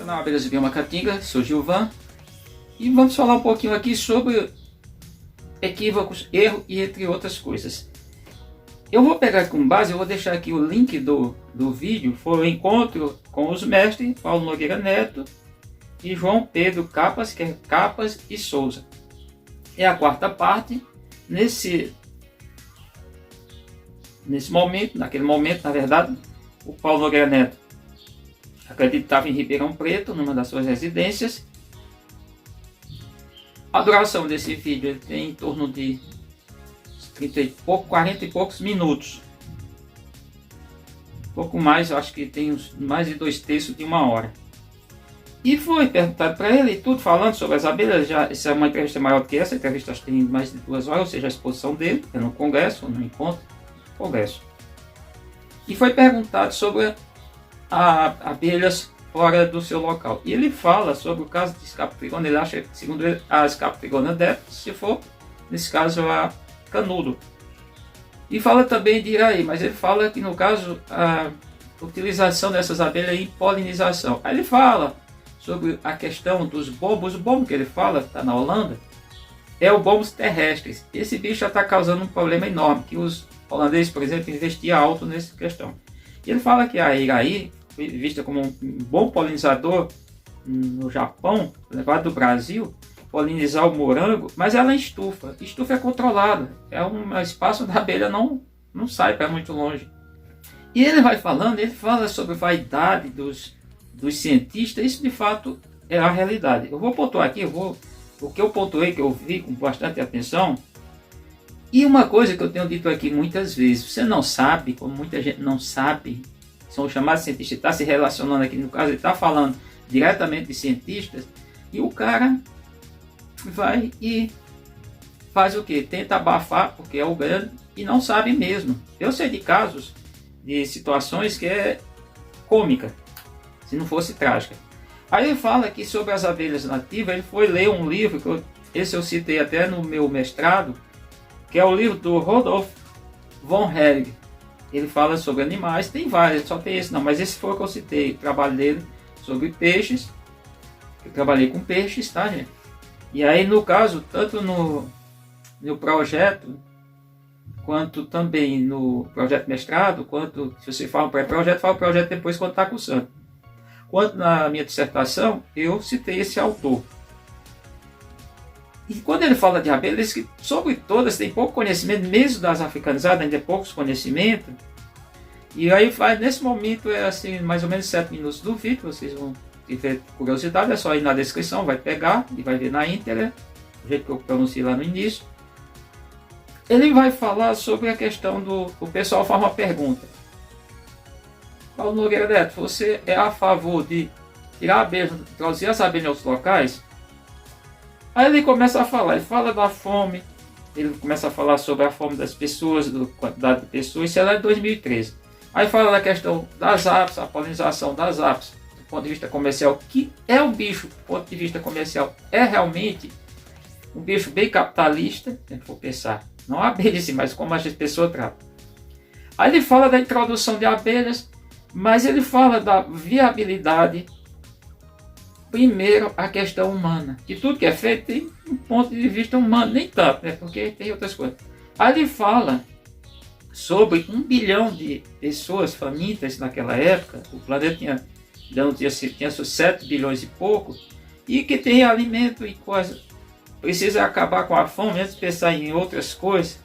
canal Abelhas de Biomacatinga, sou Gilvan e vamos falar um pouquinho aqui sobre equívocos, erro e entre outras coisas. Eu vou pegar como base, eu vou deixar aqui o link do vídeo, foi o encontro com os mestres Paulo Nogueira Neto e João Pedro Capas, que é Capas e Souza. É a quarta parte. Nesse momento, naquele momento, na verdade, o Paulo Nogueira Neto acreditava em Ribeirão Preto, numa das suas residências. A duração desse vídeo ele tem em torno de 40 e poucos minutos. Pouco mais, eu acho que tem mais de 2/3 de uma hora. E foi perguntado para ele, tudo falando sobre as abelhas. Essa é uma entrevista maior do que essa, a entrevista tem mais de 2 horas, ou seja, a exposição dele, é no congresso, no encontro, congresso. E foi perguntado sobre abelhas fora do seu local. E ele fala sobre o caso de escapo-trigona. Ele acha, segundo ele, a escapo-trigona deve, se for, nesse caso, a canudo. E fala também de iraí, mas ele fala que no caso a utilização dessas abelhas em polinização. Aí ele fala sobre a questão dos bombos. O bombo que ele fala, está na Holanda, é o bombos terrestres. Esse bicho já está causando um problema enorme, que os holandeses, por exemplo, investiam alto nessa questão. E ele fala que a iraí, vista como um bom polinizador no Japão, levado do Brasil, polinizar o morango, mas ela é estufa. Estufa é controlada, é um espaço onde a abelha não sai para muito longe. E ele vai falando, ele fala sobre a vaidade dos cientistas. Isso de fato é a realidade. Eu vou pontuar aqui, o que eu pontuei, que eu vi com bastante atenção. E uma coisa que eu tenho dito aqui muitas vezes, você não sabe, como muita gente não sabe, são chamados cientistas, está se relacionando aqui, no caso ele está falando diretamente de cientistas, e o cara vai e faz o que? Tenta abafar, porque é o grande, e não sabe mesmo. Eu sei de casos, de situações que é cômica, se não fosse trágica. Aí ele fala aqui sobre as abelhas nativas, ele foi ler um livro, esse eu citei até no meu mestrado, que é o livro do Rudolf von Hering. Ele fala sobre animais, tem vários, só tem esse não, mas esse foi o que eu citei, o trabalho dele sobre peixes. Eu trabalhei com peixes, tá, gente? E aí, no caso, tanto no projeto, quanto também no projeto mestrado, quanto, se você fala pré-projeto, fala projeto depois quando está cursando. Quanto na minha dissertação, eu citei esse autor. E quando ele fala de abelha, ele diz que sobre todas tem pouco conhecimento, mesmo das africanizadas, ainda é poucos conhecimentos. E aí nesse momento é assim, mais ou menos 7 minutos do vídeo, vocês vão tiver curiosidade, é só ir na descrição, vai pegar e vai ver na íntegra, do jeito que eu pronunciei lá no início. Ele vai falar sobre a questão o pessoal faz uma pergunta. Paulo Nogueira Neto, você é a favor de tirar abelhas, trazer as abelhas aos locais? Aí ele começa a falar, ele fala da fome, ele começa a falar sobre a fome das pessoas, da quantidade de pessoas, isso é lá de 2013. Aí fala da questão das apes, a polinização das apes, do ponto de vista comercial, que é um bicho, do ponto de vista comercial, é realmente um bicho bem capitalista, se a gente for pensar, não a abelha em si, mas como as pessoas tratam. Aí ele fala da introdução de abelhas, mas ele fala da viabilidade. Primeiro, a questão humana, que tudo que é feito tem um ponto de vista humano, nem tanto, né? Porque tem outras coisas. Aí ele fala sobre 1 bilhão de pessoas famintas naquela época, o planeta tinha seus 7 bilhões e pouco, e que tem alimento e coisa. Precisa acabar com a fome antes de pensar em outras coisas.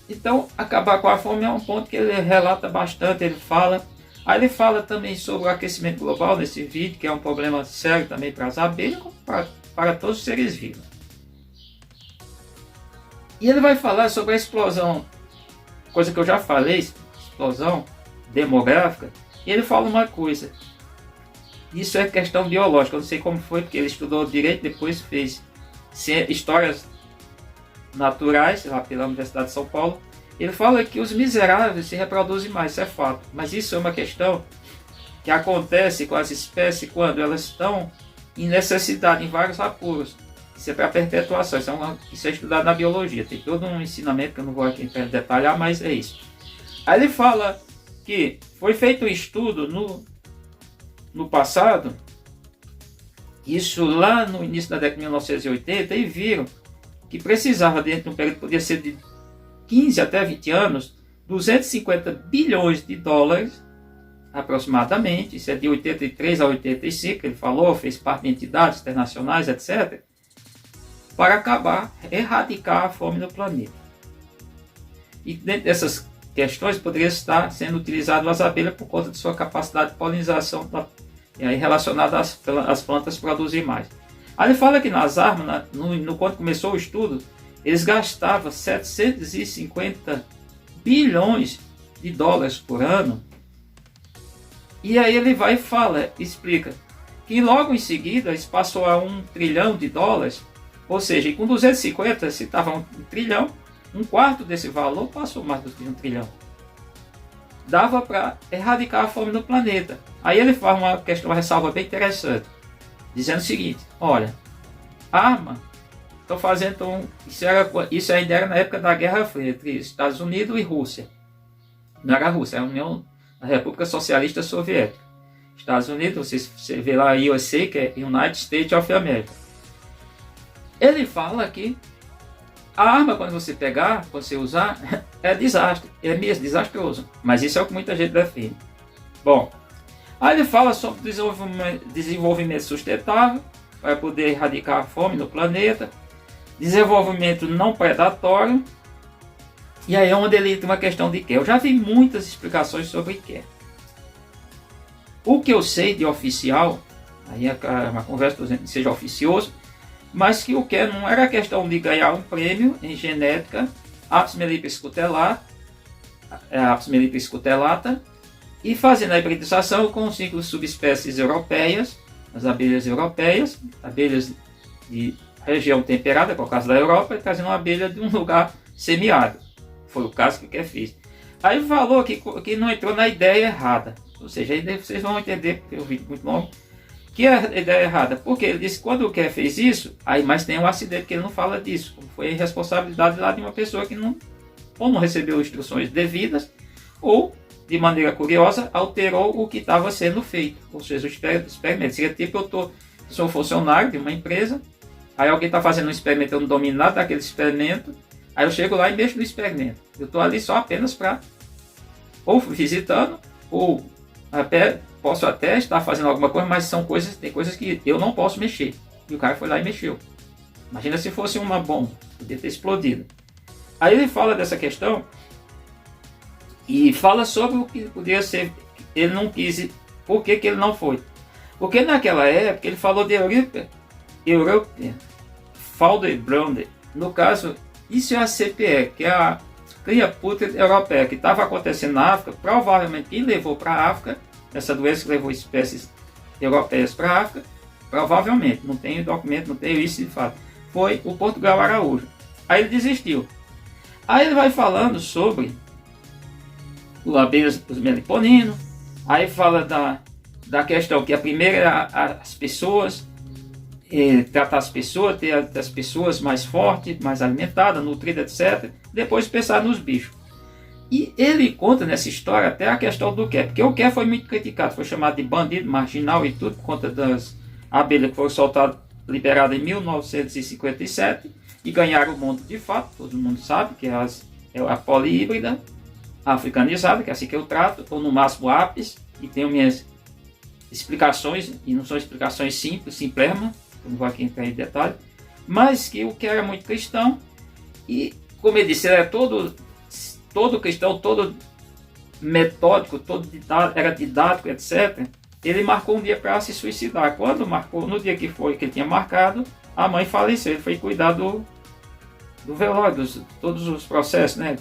Então, acabar com a fome é um ponto que ele relata bastante, ele fala. Aí ele fala também sobre o aquecimento global nesse vídeo, que é um problema sério também para as abelhas, como para todos os seres vivos. E ele vai falar sobre a explosão, coisa que eu já falei, explosão demográfica. E ele fala uma coisa, isso é questão biológica, eu não sei como foi, porque ele estudou direito, depois fez histórias naturais, lá pela Universidade de São Paulo. Ele fala que os miseráveis se reproduzem mais, isso é fato. Mas isso é uma questão que acontece com as espécies quando elas estão em necessidade, em vários apuros. Isso é para perpetuação, isso é estudado na biologia. Tem todo um ensinamento que eu não vou aqui detalhar, mas é isso. Aí ele fala que foi feito um estudo no passado, isso lá no início da década de 1980, e viram que precisava, dentro de um período, podia ser de 15 até 20 anos, 250 bilhões de dólares, aproximadamente, isso é de 83 a 85, ele falou, fez parte de entidades internacionais, etc., para acabar, erradicar a fome no planeta. E dentro dessas questões poderia estar sendo utilizado as abelhas por conta de sua capacidade de polinização e aí relacionada às plantas produzir mais. Aí ele fala que nas armas, quando começou o estudo, eles gastavam 750 bilhões de dólares por ano. E aí ele vai e fala, explica, que logo em seguida isso passou a 1 trilhão de dólares, ou seja, com 250, se estava 1 trilhão, um quarto desse valor passou mais do que 1 trilhão. Dava para erradicar a fome no planeta. Aí ele faz uma ressalva bem interessante, dizendo o seguinte, olha, arma, estão fazendo, isso ainda era na época da Guerra Fria, entre Estados Unidos e Rússia. Não era a Rússia, era a República Socialista Soviética. Estados Unidos, você vê lá a USA, que é United States of America. Ele fala que a arma, quando você pegar, quando você usar, é desastre, é mesmo desastroso. Mas isso é o que muita gente defende. Bom, aí ele fala sobre desenvolvimento sustentável, para poder erradicar a fome no planeta, desenvolvimento não predatório, e aí é onde ele entra uma questão de quê? Eu já vi muitas explicações sobre quê. O que eu sei de oficial, aí é uma conversa, por exemplo, que seja oficioso, mas que o que não era questão de ganhar um prêmio em genética, Apis mellifera scutellata, e fazendo a hibridização com 5 subespécies europeias, as abelhas europeias, abelhas de região temperada, que é o caso da Europa, e trazendo uma abelha de um lugar semiárido. Foi o caso que o que fez. Aí falou que não entrou na ideia errada, ou seja, aí vocês vão entender, porque é um vídeo muito longo, que é a ideia errada, porque ele disse que quando o Kerr fez isso, aí mas tem um acidente que ele não fala disso, foi responsabilidade lá de uma pessoa que não recebeu instruções devidas, ou, de maneira curiosa, alterou o que estava sendo feito, ou seja, o experimento. Seria tipo, sou funcionário de uma empresa, aí alguém está fazendo um experimento, eu não domino nada daquele experimento, aí eu chego lá e mexo no experimento. Eu estou ali só apenas para, ou visitando, ou posso até estar fazendo alguma coisa, mas tem coisas que eu não posso mexer. E o cara foi lá e mexeu. Imagina se fosse uma bomba, poderia ter explodido. Aí ele fala dessa questão e fala sobre o que poderia ser. Ele não quis, por que ele não foi? Porque naquela época ele falou de European Fouled Brand. No caso, isso é a CPE, que é a cria pútrida europeia, que estava acontecendo na África. Provavelmente quem levou para a África, essa doença que levou espécies europeias para a África, provavelmente, não tenho documento, não tenho isso de fato, foi o Portugal Araújo. Aí ele desistiu. Aí ele vai falando sobre o abelhas dos meliponinos, aí fala da questão que a primeira é as pessoas, tratar as pessoas, ter as pessoas mais fortes, mais alimentadas, nutridas, etc. Depois pensar nos bichos. E ele conta nessa história até a questão do Kerr, porque o Kerr foi muito criticado, foi chamado de bandido, marginal e tudo, por conta das abelhas que foram soltadas, liberadas em 1957 e ganharam o mundo de fato, todo mundo sabe, que é a polihíbrida, africanizada, que é assim que eu trato, ou no máximo Apis, e tenho minhas explicações, e não são explicações simples, simplermas, eu não vou aqui entrar em detalhe, mas que o Kerr era muito cristão, e como ele disse, ele era todo cristão, todo metódico, era didático, etc. Ele marcou um dia para se suicidar. Quando marcou, no dia que ele tinha marcado, a mãe faleceu. Ele foi cuidar do velório, todos os processos, né?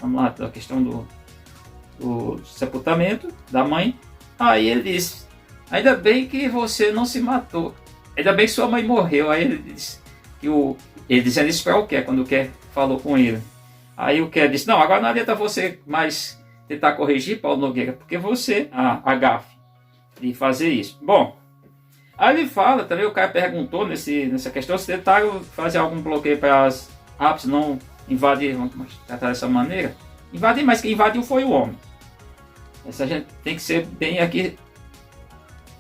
Vamos lá, da questão do sepultamento da mãe. Aí ele disse, ainda bem que você não se matou. Ainda bem que sua mãe morreu. Aí ele disse, ele dizendo isso para o Kerr, quando o Kerr falou com ele. Aí o Kerr disse, não, agora não adianta você mais tentar corrigir, Paulo Nogueira, porque você, a gafe de fazer isso. Bom, aí ele fala, também o cara perguntou nessa questão, se tentaram fazer algum bloqueio para as apes não invadir, vamos tratar dessa maneira. Invadir, mas quem invadiu foi o homem. Essa gente tem que ser bem aqui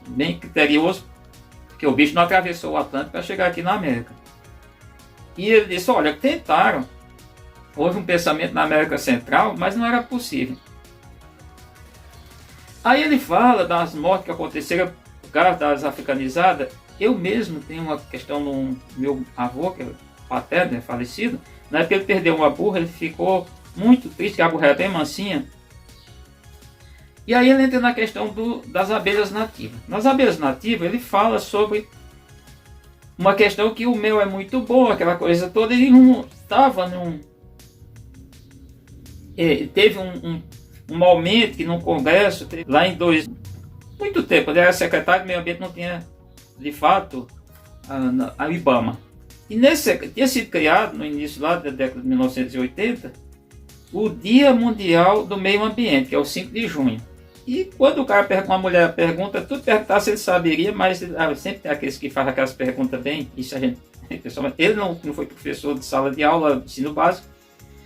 bem criterioso, porque o bicho não atravessou o Atlântico para chegar aqui na América. E ele disse, olha, tentaram, houve um pensamento na América Central, mas não era possível. Aí ele fala das mortes que aconteceram por causa das africanizadas. Eu mesmo tenho uma questão no meu avô, que é paterno, é falecido. Na época ele perdeu uma burra, ele ficou muito triste, que a burra era bem mansinha. E aí ele entra na questão das abelhas nativas. Nas abelhas nativas ele fala sobre uma questão que o mel é muito bom, aquela coisa toda. Ele não estava teve um momento que num congresso, lá em muito tempo, ele era secretário do meio ambiente, não tinha de fato a IBAMA. E tinha sido criado no início lá da década de 1980 o Dia Mundial do Meio Ambiente, que é o 5 de junho. E quando uma mulher pergunta, tudo perguntar se ele saberia, mas sempre tem aqueles que fazem aquelas perguntas bem, isso a gente, ele não foi professor de sala de aula, de ensino básico,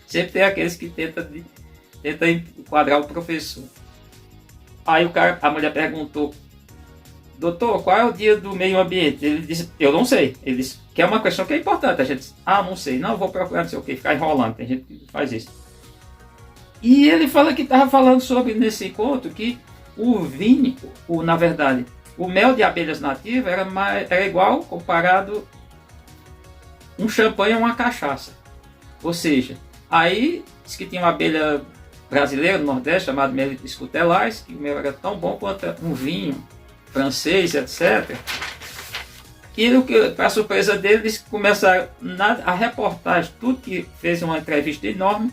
sempre tem aqueles que tentam enquadrar o professor. Aí a mulher perguntou, doutor, qual é o dia do meio ambiente? Ele disse, eu não sei. Ele disse, que é uma questão que é importante. A gente disse, não sei, não vou procurar, não sei o que, ficar enrolando, tem gente que faz isso. E ele fala que estava falando sobre, nesse encontro, que o vinho, na verdade, o mel de abelhas nativas era igual, comparado, um champanhe a uma cachaça. Ou seja, aí diz que tinha uma abelha brasileira no Nordeste, chamada Melites scutellans, que o mel era tão bom quanto um vinho francês, etc. E para surpresa dele, eles começaram a reportagem, tudo que fez uma entrevista enorme,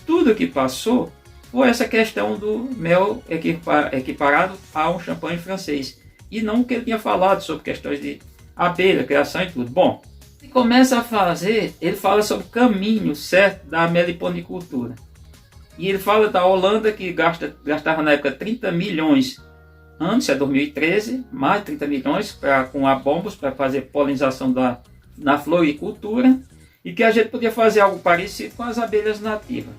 tudo que passou foi essa questão do mel equiparado a um champanhe francês. E não o que ele tinha falado sobre questões de abelha, criação e tudo. Bom, ele começa a fazer, ele fala sobre o caminho certo da meliponicultura. E ele fala da Holanda, que gastava na época 30 milhões, antes, é 2013, mais de 30 milhões com abombos para fazer polinização na floricultura, e que a gente podia fazer algo parecido com as abelhas nativas.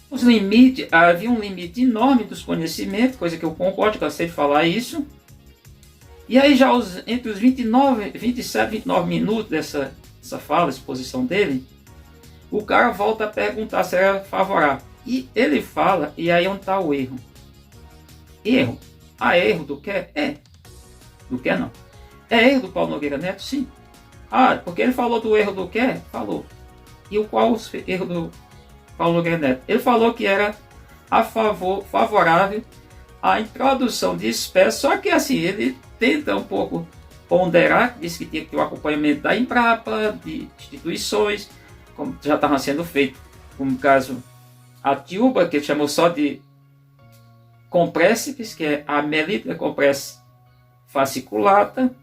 Os limites, havia um limite enorme dos conhecimentos, coisa que eu concordo, cansei de falar isso. E aí já entre os 27, 29 minutos dessa fala, exposição dele, o cara volta a perguntar se era favorável. E ele fala, e aí onde está o erro? Erro? Erro do que? Do que não? É erro do Paulo Nogueira Neto? Sim. Porque ele falou do erro do que? Falou. E qual o erro do Paulo Nogueira Neto? Ele falou que era favorável à introdução de espécies, só que assim, ele tenta um pouco ponderar, diz que tinha que ter o acompanhamento da Embrapa, de instituições, como já estava sendo feito, como o caso a Tiúba, que ele chamou só de Compressipes, que é a Melita Compress fasciculata.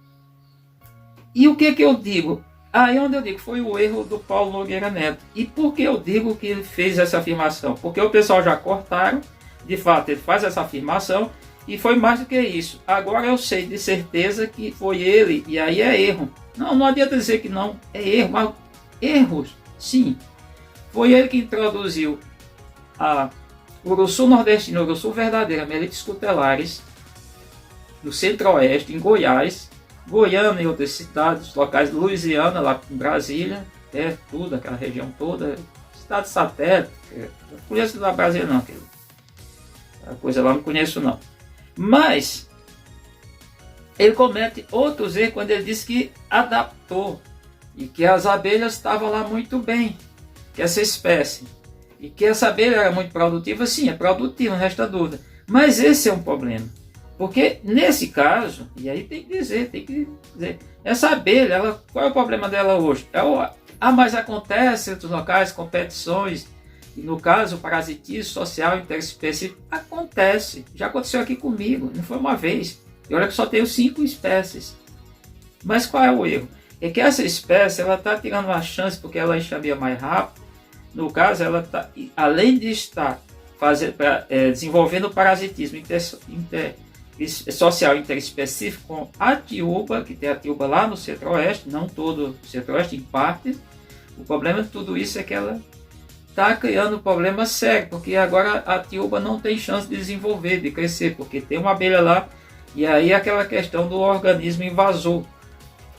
E o que eu digo? Aí onde eu digo foi o erro do Paulo Nogueira Neto. E por que eu digo que ele fez essa afirmação? Porque o pessoal já cortaram, de fato ele faz essa afirmação, e foi mais do que isso. Agora eu sei de certeza que foi ele, e aí é erro. Não adianta dizer que não é erro, mas erros, sim. Foi ele que introduziu a Uruçu nordestino, Uruçu verdadeira, Melites scutellans, do centro-oeste, em Goiás, Goiânia e outras cidades, locais de Louisiana, lá em Brasília, tudo, aquela região toda, cidade satélite, não conheço da Brasília não, a coisa lá não conheço não. Mas ele comete outros erros quando ele diz que adaptou e que as abelhas estavam lá muito bem, que essa espécie, e que essa abelha era muito produtiva. Sim, é produtiva, não resta dúvida, mas esse é um problema, porque nesse caso, e aí tem que dizer, essa abelha, qual é o problema dela hoje? Mas acontece em outros locais, competições, e no caso, parasitismo social interespecífico, acontece, já aconteceu aqui comigo, não foi uma vez, e olha que só tenho 5 espécies, mas qual é o erro? É que essa espécie, ela está tirando uma chance, porque ela enxamia mais rápido, no caso, ela está, além de estar desenvolvendo parasitismo social interespecífico com a tiúba, que tem a tiúba lá no centro-oeste, não todo o centro-oeste, em parte. O problema de tudo isso é que ela está criando um problema sério, porque agora a tiúba não tem chance de desenvolver, de crescer, porque tem uma abelha lá E aí aquela questão do organismo invasor.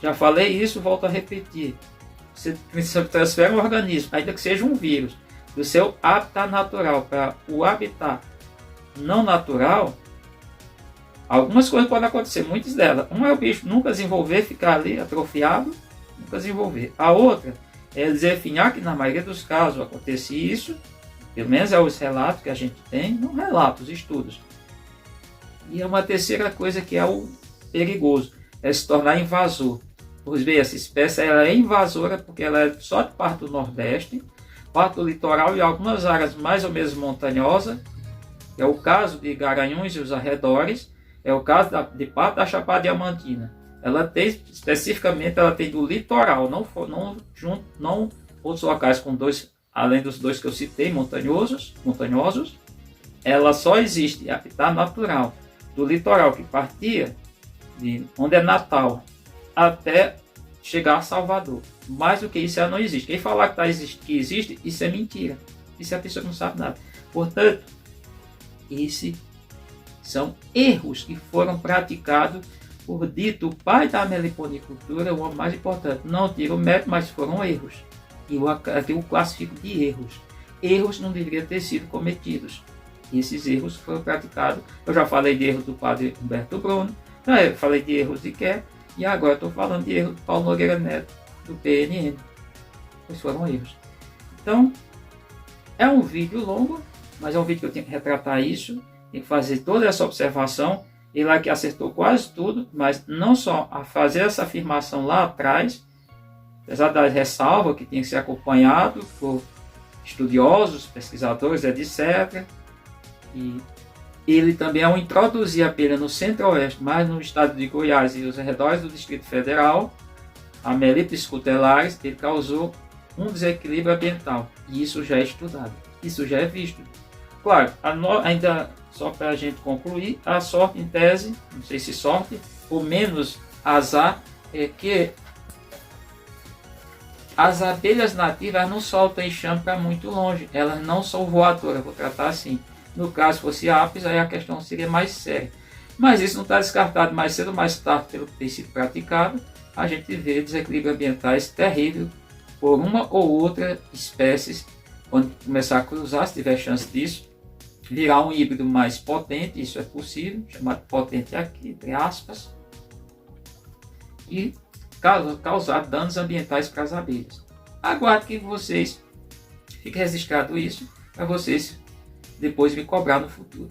Já falei isso, volto a repetir. Você transfere um organismo, ainda que seja um vírus, do seu habitat natural para o habitat não natural, algumas coisas podem acontecer, muitas delas. Uma é o bicho nunca desenvolver, ficar ali atrofiado, nunca desenvolver. A outra é definhar, que na maioria dos casos acontece isso, pelo menos é os relatos que a gente tem, não relatos, estudos. E é uma terceira coisa que é o perigoso, é se tornar invasor. Pois bem, essa espécie ela é invasora porque ela é só de parte do Nordeste, parte do litoral e algumas áreas mais ou menos montanhosas. É o caso de Garanhuns e os arredores, é o caso de parte da Chapada Diamantina. Ela tem, especificamente, ela tem do litoral, não outros locais com dois, além dos dois que eu citei, montanhosos, ela só existe em habitat natural do litoral, que partia de onde é Natal até chegar a Salvador. Mais do que isso, ela não existe. Quem falar que existe, isso é mentira. Isso é a pessoa que não sabe nada. Portanto, esses são erros que foram praticados por dito o pai da meliponicultura, o homem mais importante. Não tiro o mérito, mas foram erros. E eu o classifico de erros. Erros não deveriam ter sido cometidos. E esses erros foram praticados. Eu já falei de erros do padre Humberto Bruno, eu falei de erros de Kerr, e agora estou falando de erros do Paulo Nogueira Neto, do PNN. Pois foram erros. Então, é um vídeo longo, mas é um vídeo que eu tenho que retratar isso, tenho que fazer toda essa observação. Ele aqui acertou quase tudo, mas não só a fazer essa afirmação lá atrás, apesar das ressalvas que tem que ser acompanhado por estudiosos, pesquisadores, etc. E ele também, ao introduzir a abelha no centro-oeste, mais no estado de Goiás e os arredores do Distrito Federal, a Melipes scutellarius, ele causou um desequilíbrio ambiental. E isso já é estudado, isso já é visto. Claro, ainda só para a gente concluir, a sorte em tese, não sei se sorte, ou menos azar, é que as abelhas nativas não soltam enxame para muito longe, elas não são voadoras, vou tratar assim. No caso, fosse apis, aí a questão seria mais séria. Mas isso não está descartado. Mais cedo ou mais tarde, pelo que tem sido praticado, a gente vê desequilíbrios ambientais terríveis por uma ou outra espécie. Quando começar a cruzar, se tiver chance disso, virar um híbrido mais potente, isso é possível, chamado potente aqui, entre aspas, e causar danos ambientais para as abelhas. Aguardo que vocês fiquem registrado isso, para vocês depois me cobrar no futuro.